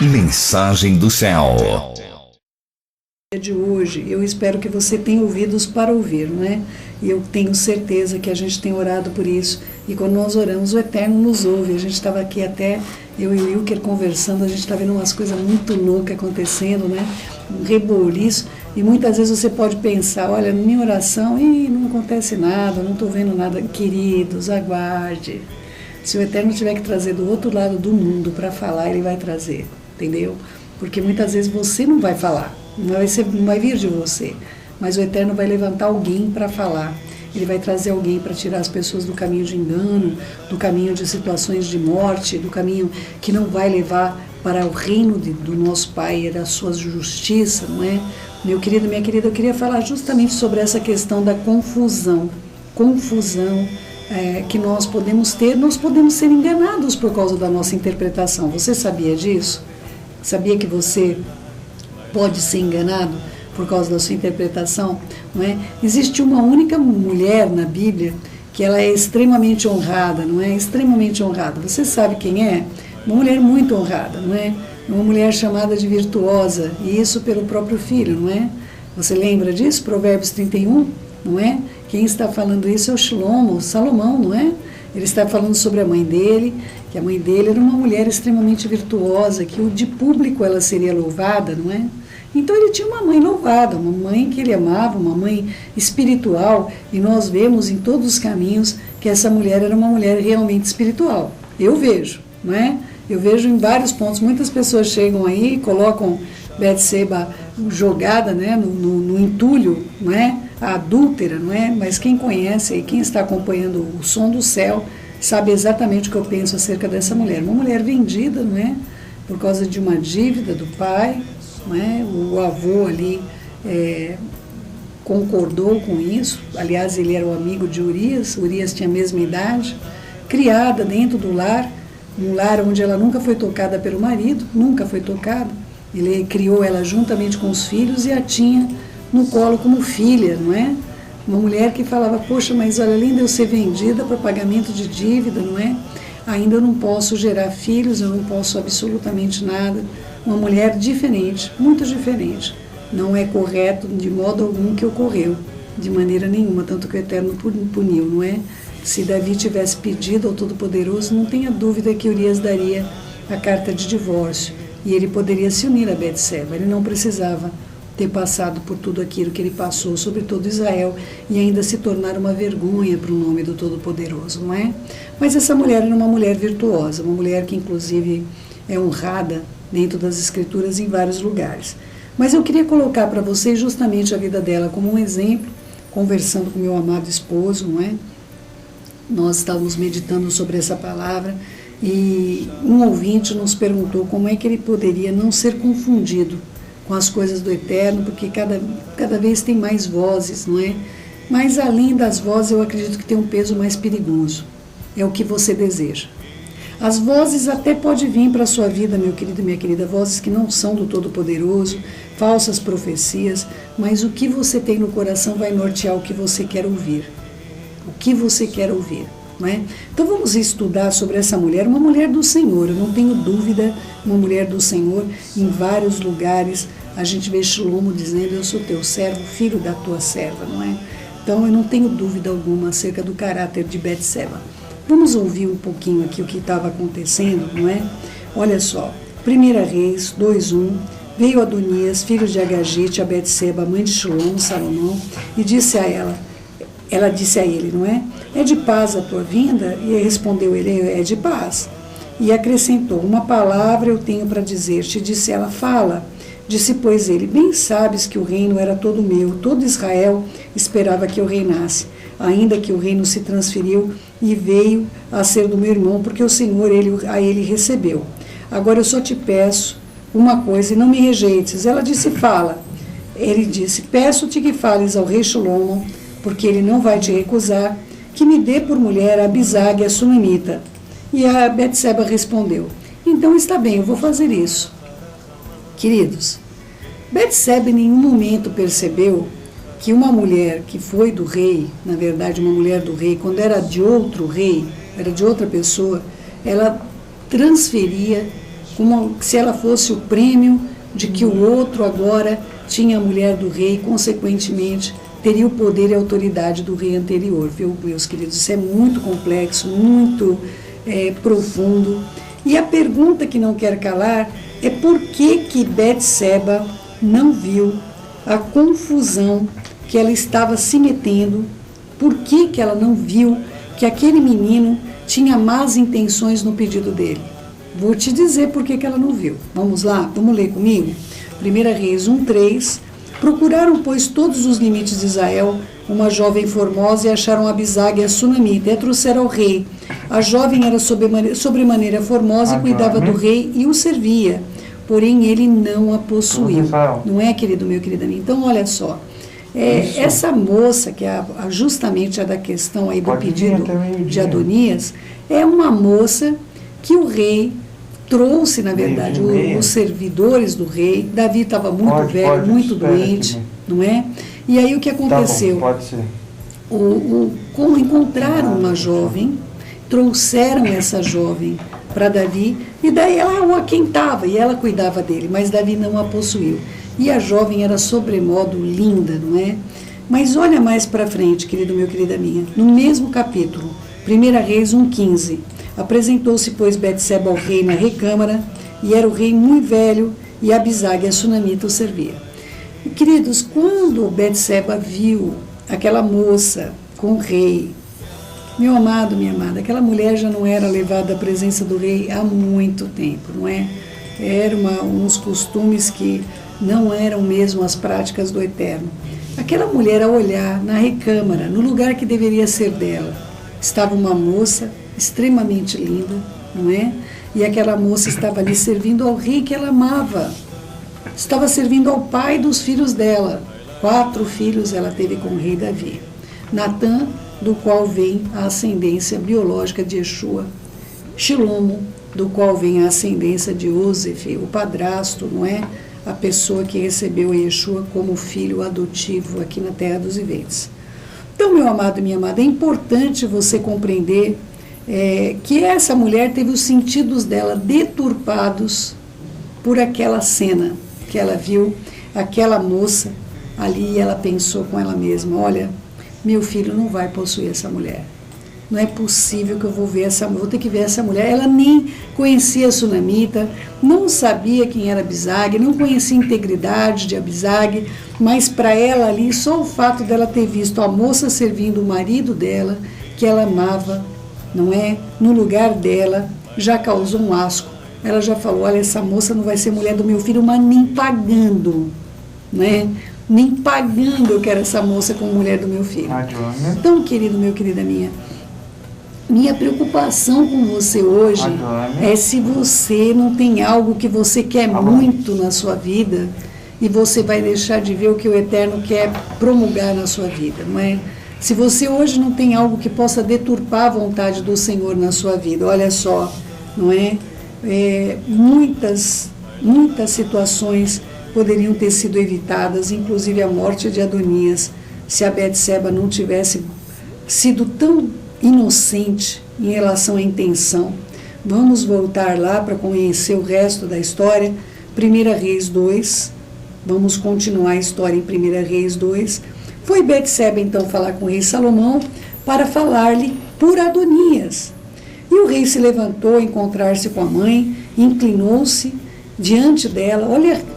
Mensagem do céu. De hoje, eu espero que você tenha ouvidos para ouvir, não é? E eu tenho certeza que a gente tem orado por isso. E quando nós oramos, o Eterno nos ouve. A gente estava aqui até, eu e o Wilker conversando, a gente está vendo umas coisas muito loucas acontecendo, né? Um reboliço. E muitas vezes você pode pensar, olha, na minha oração, não acontece nada, não estou vendo nada. Queridos, aguarde. Se o Eterno tiver que trazer do outro lado do mundo para falar, Ele vai trazer, entendeu? Porque muitas vezes você não vai falar, não vai vir de você, mas o Eterno vai levantar alguém para falar. Ele vai trazer alguém para tirar as pessoas do caminho de engano, do caminho de situações de morte, do caminho que não vai levar para o reino do nosso Pai e da sua justiça, não é? Meu querido, minha querida, eu queria falar justamente sobre essa questão da confusão que nós podemos ter. Nós podemos ser enganados por causa da nossa interpretação. Você sabia disso? Sabia que você pode ser enganado por causa da sua interpretação? Não é? Existe uma única mulher na Bíblia que ela é extremamente honrada, não é? Extremamente honrada. Você sabe quem é? Uma mulher muito honrada, não é? Uma mulher chamada de virtuosa, e isso pelo próprio filho, não é? Você lembra disso? Provérbios 31, não é? Quem está falando isso é o Salomão, não é? Ele está falando sobre a mãe dele, que a mãe dele era uma mulher extremamente virtuosa, que de público ela seria louvada, não é? Então ele tinha uma mãe louvada, uma mãe que ele amava, uma mãe espiritual, e nós vemos em todos os caminhos que essa mulher era uma mulher realmente espiritual. Eu vejo, não é? Eu vejo em vários pontos, muitas pessoas chegam aí e colocam Betseba jogada, né, no entulho, não é? A adúltera, não é? Mas quem conhece e quem está acompanhando o som do céu sabe exatamente o que eu penso acerca dessa mulher. Uma mulher vendida, não é? Por causa de uma dívida do pai, não é? O avô ali concordou com isso. Aliás, ele era o amigo de Urias. Urias tinha a mesma idade. Criada dentro do lar, um lar onde ela nunca foi tocada pelo marido, nunca foi tocada. Ele criou ela juntamente com os filhos e a tinha no colo como filha, não é? Uma mulher que falava, poxa, mas olha, além de eu ser vendida para pagamento de dívida, não é? Ainda eu não posso gerar filhos, eu não posso absolutamente nada. Uma mulher diferente, muito diferente. Não é correto de modo algum que ocorreu, de maneira nenhuma, tanto que o Eterno puniu, não é? Se Davi tivesse pedido ao Todo-Poderoso, não tenha dúvida que Urias daria a carta de divórcio e ele poderia se unir a Betseba. Ele não precisava ter passado por tudo aquilo que ele passou sobre todo Israel e ainda se tornar uma vergonha para o nome do Todo-Poderoso, não é? Mas essa mulher era uma mulher virtuosa, uma mulher que inclusive é honrada dentro das Escrituras em vários lugares. Mas eu queria colocar para vocês justamente a vida dela como um exemplo, conversando com meu amado esposo, não é? Nós estávamos meditando sobre essa palavra e um ouvinte nos perguntou como é que ele poderia não ser confundido com as coisas do Eterno, porque cada vez tem mais vozes, não é? Mas além das vozes, eu acredito que tem um peso mais perigoso. É o que você deseja. As vozes até podem vir para a sua vida, meu querido e minha querida, vozes que não são do Todo-Poderoso, falsas profecias, mas o que você tem no coração vai nortear o que você quer ouvir. O que você quer ouvir, não é? Então vamos estudar sobre essa mulher, uma mulher do Senhor, eu não tenho dúvida, uma mulher do Senhor. Em vários lugares a gente vê Shlomo dizendo, eu sou teu servo, filho da tua serva, não é? Então eu não tenho dúvida alguma acerca do caráter de Betseba. Vamos ouvir um pouquinho aqui o que estava acontecendo, não é? Olha só, 1 Reis 2:1, veio Adonias, filho de Agagite, a Betseba, mãe de Shlomo, Salomão, e disse a ela disse a ele, não é? É de paz a tua vinda? E respondeu ele, é de paz. E acrescentou, uma palavra eu tenho para dizer-te. Disse ela, fala. Disse, pois ele, bem sabes que o reino era todo meu, todo Israel esperava que eu reinasse, ainda que o reino se transferiu e veio a ser do meu irmão, porque o Senhor a ele recebeu. Agora eu só te peço uma coisa e não me rejeites. Ela disse, fala. Ele disse, peço-te que fales ao rei Shlomo, porque ele não vai te recusar, que me dê por mulher a Abisag, a sunamita. E a Betseba respondeu, então está bem, eu vou fazer isso. Queridos, Betseba em nenhum momento percebeu que uma mulher que foi do rei, na verdade uma mulher do rei, quando era de outro rei, era de outra pessoa, ela transferia como se ela fosse o prêmio de que o outro agora tinha a mulher do rei, consequentemente teria o poder e a autoridade do rei anterior, viu, meus queridos? Isso é muito complexo, muito profundo. E a pergunta que não quer calar é por que Betseba não viu a confusão que ela estava se metendo, por que ela não viu que aquele menino tinha más intenções no pedido dele. Vou te dizer por que ela não viu. Vamos lá? Vamos ler comigo? 1 Reis 1:3. Procuraram, pois, todos os limites de Israel uma jovem formosa e acharam Abisague a sunamita, e a trouxeram ao rei. A jovem era sobremaneira formosa e cuidava do rei e o servia, porém ele não a possuiu. Não é, querido meu, querida minha? Então, olha só. Essa moça, que é justamente a da questão aí do pedido de Adonias, é uma moça que o rei trouxe, na verdade, os servidores do rei. Davi estava muito velho, muito doente, não é? E aí o que aconteceu? Tá bom, pode ser. Como encontraram uma jovem, trouxeram essa jovem para Davi, e daí ela o aquentava, e ela cuidava dele, mas Davi não a possuiu. E a jovem era sobremodo linda, não é? Mas olha mais para frente, querido meu, querida minha, no mesmo capítulo, 1 Reis 1:15. Apresentou-se, pois, Betseba ao rei na recâmara, e era o rei muito velho, e Abisague, a sunamita, o servia. E, queridos, quando Betseba viu aquela moça com o rei, meu amado, minha amada, aquela mulher já não era levada à presença do rei há muito tempo, não é? Eram uns costumes que não eram mesmo as práticas do Eterno. Aquela mulher, ao olhar na recâmara, no lugar que deveria ser dela, estava uma moça extremamente linda, não é? E aquela moça estava ali servindo ao rei que ela amava. Estava servindo ao pai dos filhos dela. 4 filhos ela teve com o rei Davi. Natã, do qual vem a ascendência biológica de Yeshua. Shilomo, do qual vem a ascendência de Osef, o padrasto, não é? A pessoa que recebeu Yeshua como filho adotivo aqui na Terra dos Viventes. Então, meu amado e minha amada, é importante você compreender que essa mulher teve os sentidos dela deturpados por aquela cena que ela viu, aquela moça ali, e ela pensou com ela mesma, olha, meu filho não vai possuir essa mulher. Não é possível que eu vou ter que ver essa mulher. Ela nem conhecia a sunamita, não sabia quem era Abisague, não conhecia a integridade de Abisague, mas para ela ali, só o fato dela ter visto a moça servindo o marido dela, que ela amava, não é? No lugar dela, já causou um asco. Ela já falou, olha, essa moça não vai ser mulher do meu filho, mas nem pagando, né? Nem pagando eu quero essa moça como mulher do meu filho. Então, querido meu, querida minha preocupação com você hoje é se você não tem algo que você quer muito na sua vida e você vai deixar de ver o que o Eterno quer promulgar na sua vida, não é? Se você hoje não tem algo que possa deturpar a vontade do Senhor na sua vida, olha só, não é? Muitas situações poderiam ter sido evitadas, inclusive a morte de Adonias, se a Betseba não tivesse sido tão inocente em relação à intenção. Vamos voltar lá para conhecer o resto da história. 1 Reis 2, vamos continuar a história em 1 Reis 2. Foi Betseba então falar com o rei Salomão para falar-lhe por Adonias. E o rei se levantou a encontrar-se com a mãe, inclinou-se diante dela.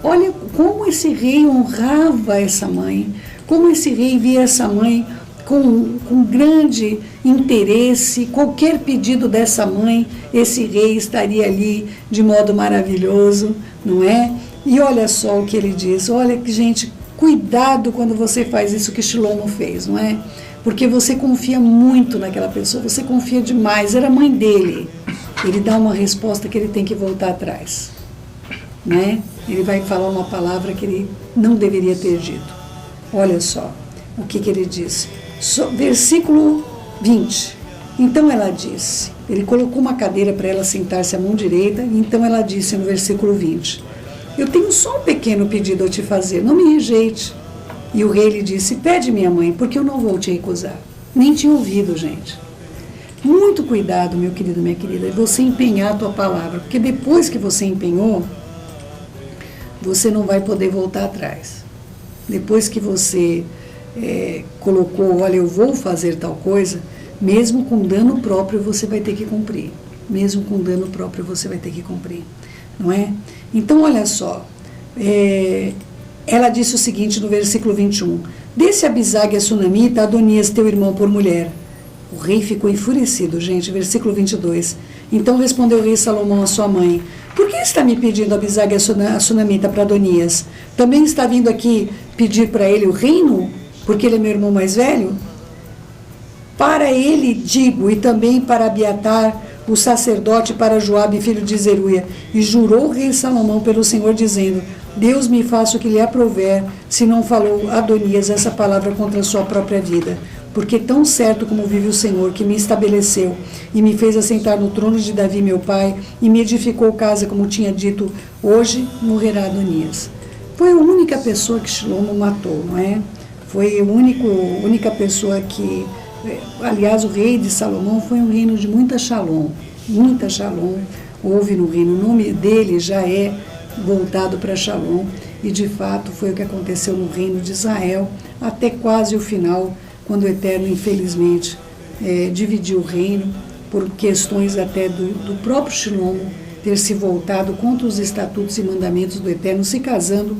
Olha como esse rei honrava essa mãe, como esse rei via essa mãe com grande interesse. Qualquer pedido dessa mãe, esse rei estaria ali de modo maravilhoso, não é? E olha só o que ele diz, olha que gente, cuidado quando você faz isso que Shilomo fez, não é? Porque você confia muito naquela pessoa, você confia demais, era a mãe dele. Ele dá uma resposta que ele tem que voltar atrás, né? Ele vai falar uma palavra que ele não deveria ter dito. Olha só o que ele diz. Versículo 20. Então ela disse, ele colocou uma cadeira para ela sentar-se à mão direita, então ela disse no versículo 20, eu tenho só um pequeno pedido a te fazer, não me rejeite. E o rei lhe disse, pede minha mãe, porque eu não vou te recusar. Nem tinha ouvido, gente. Muito cuidado, meu querido, minha querida, é você empenhar a tua palavra, porque depois que você empenhou, você não vai poder voltar atrás. Depois que você colocou, olha, eu vou fazer tal coisa, mesmo com dano próprio você vai ter que cumprir. Mesmo com dano próprio você vai ter que cumprir, não é? Então, olha só, ela disse o seguinte no versículo 21, desse Abisag a Sunamita, Adonias, teu irmão, por mulher. O rei ficou enfurecido, gente, versículo 22. Então respondeu o rei Salomão à sua mãe, por que está me pedindo Abisag a Sunamita para Adonias? Também está vindo aqui pedir para ele o reino, porque ele é meu irmão mais velho? Para ele digo, e também para Abiatar, o sacerdote, para Joabe, filho de Zeruia. E jurou o rei Salomão pelo Senhor, dizendo, Deus me faça o que lhe aprouver, se não falou Adonias essa palavra contra a sua própria vida. Porque tão certo como vive o Senhor, que me estabeleceu e me fez assentar no trono de Davi, meu pai, e me edificou casa, como tinha dito, hoje morrerá Adonias. Foi a única pessoa que Shilomo matou, não é? Foi a única pessoa que... Aliás, o rei de Salomão foi um reino de muita shalom houve no reino. O nome dele já é voltado para shalom, e de fato foi o que aconteceu no reino de Israel, até quase o final, quando o Eterno, infelizmente, dividiu o reino, por questões até do próprio Shilomo ter se voltado contra os estatutos e mandamentos do Eterno, se casando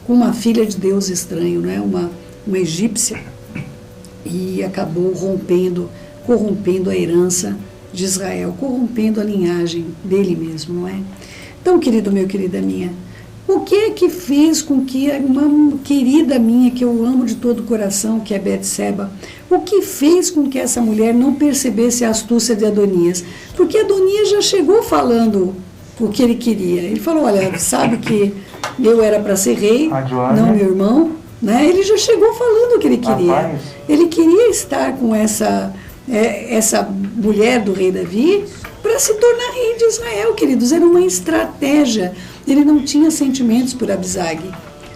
com uma filha de Deus estranho, não é? Uma egípcia, e acabou corrompendo a herança de Israel, corrompendo a linhagem dele mesmo, não é? Então, querido meu, querida minha, o que é que fez com que uma querida minha, que eu amo de todo o coração, que é Betseba, o que fez com que essa mulher não percebesse a astúcia de Adonias? Porque Adonias já chegou falando o que ele queria. Ele falou, olha, sabe que eu era para ser rei, não meu irmão, né? Ele já chegou falando o que ele queria. Rapaz. Ele queria estar com essa mulher do rei Davi para se tornar rei de Israel, queridos. Era uma estratégia. Ele não tinha sentimentos por Abisag.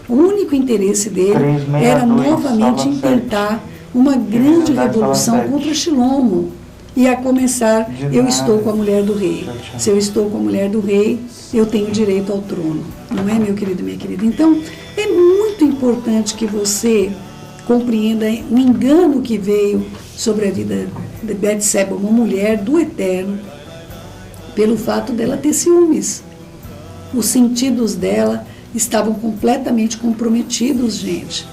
O único interesse dele era novamente intentar uma grande revolução contra Shilomo. E a começar, eu estou com a mulher do rei. Se eu estou com a mulher do rei, eu tenho direito ao trono. Não é, meu querido, minha querida? Então, é muito importante que você compreenda o engano que veio sobre a vida de Betseba, uma mulher do Eterno, pelo fato dela ter ciúmes. Os sentidos dela estavam completamente comprometidos, gente.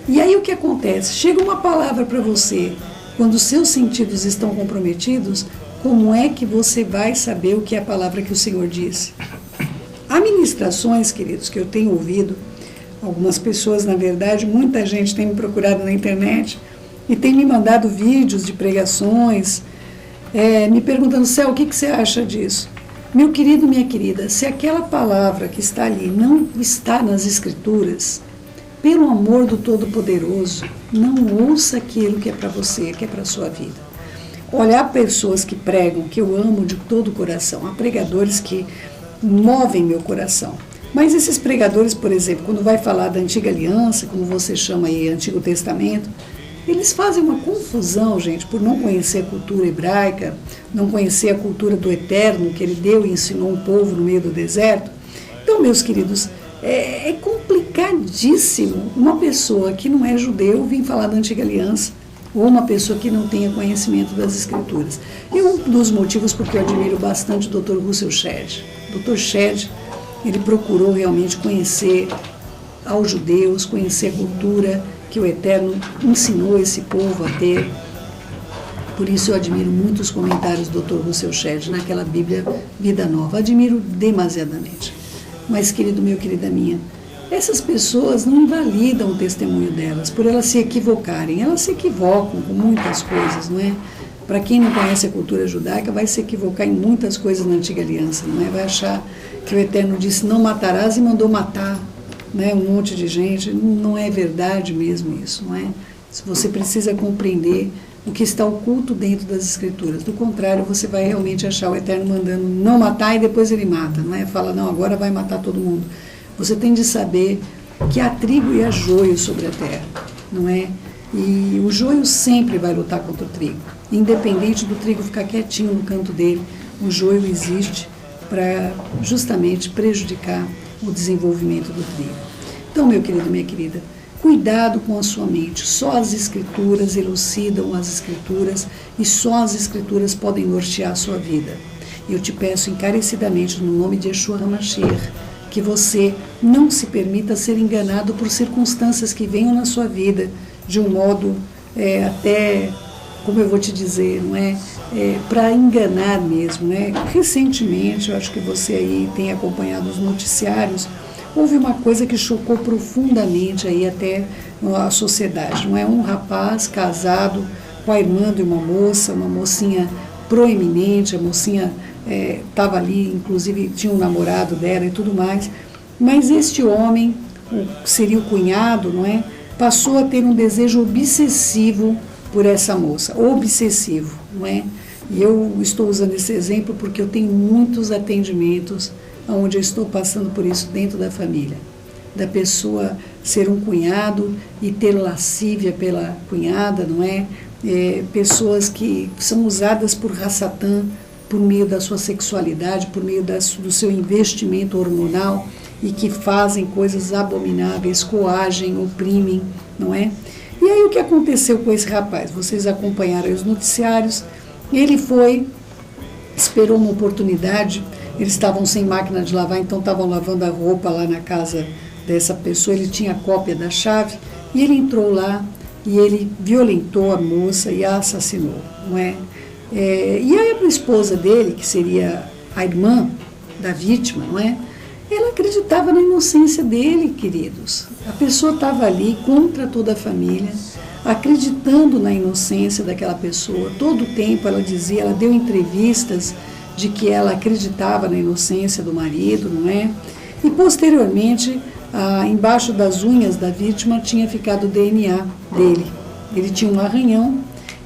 E aí o que acontece? Chega uma palavra para você, quando os seus sentidos estão comprometidos, como é que você vai saber o que é a palavra que o Senhor disse? Há ministrações, queridos, que eu tenho ouvido, algumas pessoas, na verdade, muita gente tem me procurado na internet e tem me mandado vídeos de pregações, me perguntando, Céu, o que você acha disso? Meu querido, minha querida, se aquela palavra que está ali não está nas Escrituras, pelo amor do Todo-Poderoso, não ouça aquilo que é para você, que é para a sua vida. Olha, há pessoas que pregam, que eu amo de todo o coração, há pregadores que movem meu coração. Mas esses pregadores, por exemplo, quando vai falar da Antiga Aliança, como você chama aí, Antigo Testamento, eles fazem uma confusão, gente, por não conhecer a cultura hebraica, não conhecer a cultura do Eterno, que ele deu e ensinou um povo no meio do deserto. Então, meus queridos, é complicadíssimo uma pessoa que não é judeu vir falar da Antiga Aliança, ou uma pessoa que não tenha conhecimento das Escrituras. E um dos motivos porque eu admiro bastante o Dr. Russell Shedd. O Dr. Shedd, ele procurou realmente conhecer aos judeus, conhecer a cultura que o Eterno ensinou esse povo a ter. Por isso eu admiro muito os comentários do Dr. Russell Shedd naquela Bíblia Vida Nova. Admiro demasiadamente. Mas, querido meu, querida minha, essas pessoas não invalidam o testemunho delas, por elas se equivocarem. Elas se equivocam com muitas coisas, não é? Para quem não conhece a cultura judaica, vai se equivocar em muitas coisas na Antiga Aliança, não é? Vai achar que o Eterno disse, não matarás, e mandou matar, né, um monte de gente. Não é verdade mesmo isso, não é? Você precisa compreender o que está oculto dentro das Escrituras. Do contrário, você vai realmente achar o Eterno mandando não matar e depois ele mata, não é? Fala, não, agora vai matar todo mundo. Você tem de saber que há trigo e há joio sobre a terra, não é? E o joio sempre vai lutar contra o trigo. Independente do trigo ficar quietinho no canto dele, o joio existe para justamente prejudicar o desenvolvimento do trigo. Então, meu querido, minha querida, cuidado com a sua mente. Só as escrituras elucidam as escrituras e só as escrituras podem nortear a sua vida. Eu te peço encarecidamente, no nome de Yeshua HaMashiach, que você não se permita ser enganado por circunstâncias que venham na sua vida de um modo até, como eu vou te dizer, não é, para enganar mesmo, né? Recentemente, eu acho que você aí tem acompanhado os noticiários, houve uma coisa que chocou profundamente aí até a sociedade, não é? Um rapaz casado com a irmã de uma mocinha proeminente, a mocinha estava ali, inclusive tinha um namorado dela e tudo mais, mas este homem, seria o cunhado, não é? Passou a ter um desejo obsessivo por essa moça, obsessivo, não é? E eu estou usando esse exemplo porque eu tenho muitos atendimentos onde eu estou passando por isso dentro da família, da pessoa ser um cunhado e ter lascívia pela cunhada, não é? Pessoas que são usadas por Hassatan, por meio da sua sexualidade, por meio do seu investimento hormonal e que fazem coisas abomináveis, coagem, oprimem, não é? E aí o que aconteceu com esse rapaz? Vocês acompanharam os noticiários, ele esperou uma oportunidade, eles estavam sem máquina de lavar, então estavam lavando a roupa lá na casa dessa pessoa, ele tinha cópia da chave, e ele entrou lá e ele violentou a moça e a assassinou, não é? E aí a esposa dele, que seria a irmã da vítima, não é? Ela acreditava na inocência dele, queridos. A pessoa estava ali contra toda a família, acreditando na inocência daquela pessoa. Todo o tempo ela dizia, ela deu entrevistas de que ela acreditava na inocência do marido, não é? E posteriormente, embaixo das unhas da vítima tinha ficado o DNA dele. Ele tinha um arranhão,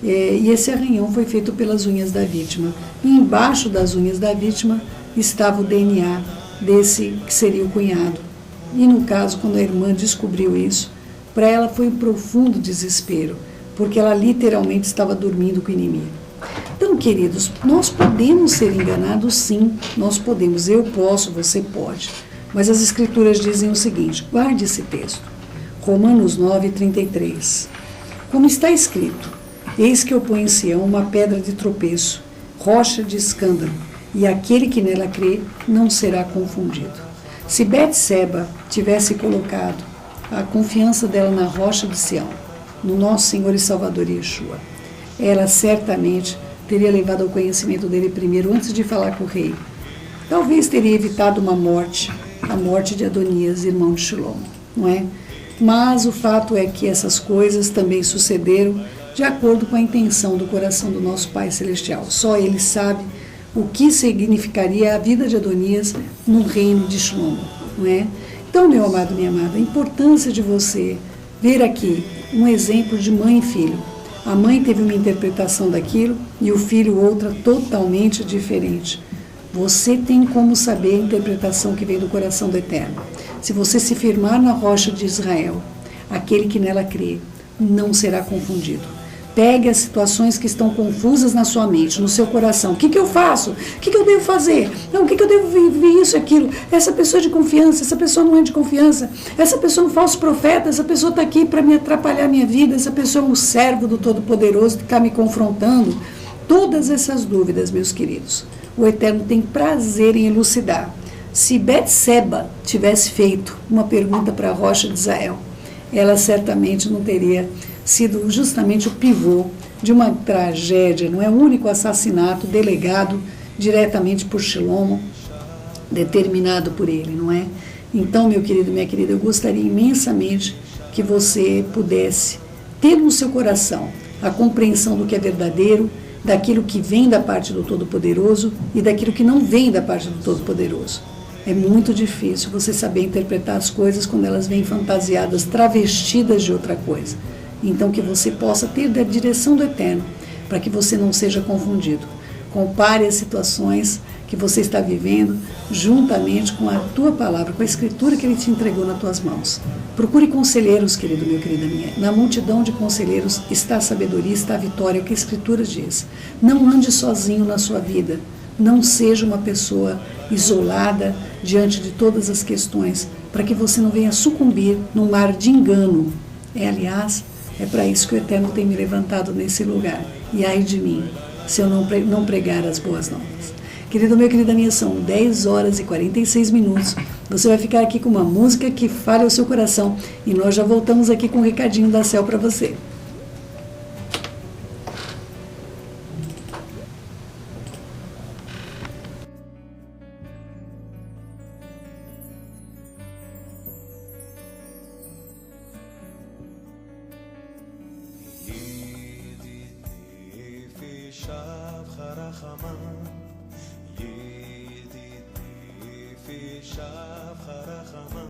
e esse arranhão foi feito pelas unhas da vítima. E embaixo das unhas da vítima estava o DNA desse que seria o cunhado. E no caso, quando a irmã descobriu isso, para ela foi um profundo desespero, porque ela literalmente estava dormindo com o inimigo. Então, queridos, nós podemos ser enganados, sim, nós podemos, eu posso, você pode. Mas as escrituras dizem o seguinte, guarde esse texto, Romanos 9:33. Como está escrito, eis que eu ponho em Sião uma pedra de tropeço, rocha de escândalo, e aquele que nela crê não será confundido. Se Betseba tivesse colocado a confiança dela na rocha de Sião, no nosso Senhor e Salvador Yeshua, ela certamente teria levado ao conhecimento dele primeiro, antes de falar com o rei. Talvez teria evitado uma morte, a morte de Adonias, irmão de Shlomo, não é? Mas o fato é que essas coisas também sucederam de acordo com a intenção do coração do nosso Pai Celestial. Só Ele sabe o que significaria a vida de Adonias no reino de Shlomo, não é? Então, meu amado, minha amada, a importância de você ver aqui um exemplo de mãe e filho. A mãe teve uma interpretação daquilo e o filho outra totalmente diferente. Você tem como saber a interpretação que vem do coração do Eterno. Se você se firmar na rocha de Israel, aquele que nela crê não será confundido. Pegue as situações que estão confusas na sua mente, no seu coração. O que eu faço? O que eu devo fazer? Não, o que eu devo viver isso e aquilo? Essa pessoa é de confiança, essa pessoa não é de confiança. Essa pessoa é um falso profeta, essa pessoa está aqui para me atrapalhar a minha vida, essa pessoa é um servo do Todo-Poderoso que está me confrontando. Todas essas dúvidas, meus queridos, o Eterno tem prazer em elucidar. Se Betseba tivesse feito uma pergunta para a rocha de Israel, ela certamente não teria sido justamente o pivô de uma tragédia, não é? O único assassinato delegado diretamente por Shlomo, determinado por ele, não é? Então, meu querido, minha querida, eu gostaria imensamente que você pudesse ter no seu coração a compreensão do que é verdadeiro, daquilo que vem da parte do Todo-Poderoso e daquilo que não vem da parte do Todo-Poderoso. É muito difícil você saber interpretar as coisas quando elas vêm fantasiadas, travestidas de outra coisa. Então, que você possa ter da direção do Eterno, para que você não seja confundido. Compare as situações que você está vivendo, juntamente com a tua palavra, com a escritura que Ele te entregou nas tuas mãos. Procure conselheiros, querido meu, querida minha. Na multidão de conselheiros está a sabedoria, está a vitória, é o que a escritura diz. Não ande sozinho na sua vida. Não seja uma pessoa isolada diante de todas as questões, para que você não venha sucumbir num mar de engano. Aliás, é para isso que o Eterno tem me levantado nesse lugar. E ai de mim, se eu não pregar as boas novas. Querido meu, querida minha, são 10 horas e 46 minutos. Você vai ficar aqui com uma música que fale ao seu coração. E nós já voltamos aqui com um recadinho da Céu para você. شب خرخمان یه دیدی فی شب خرخمان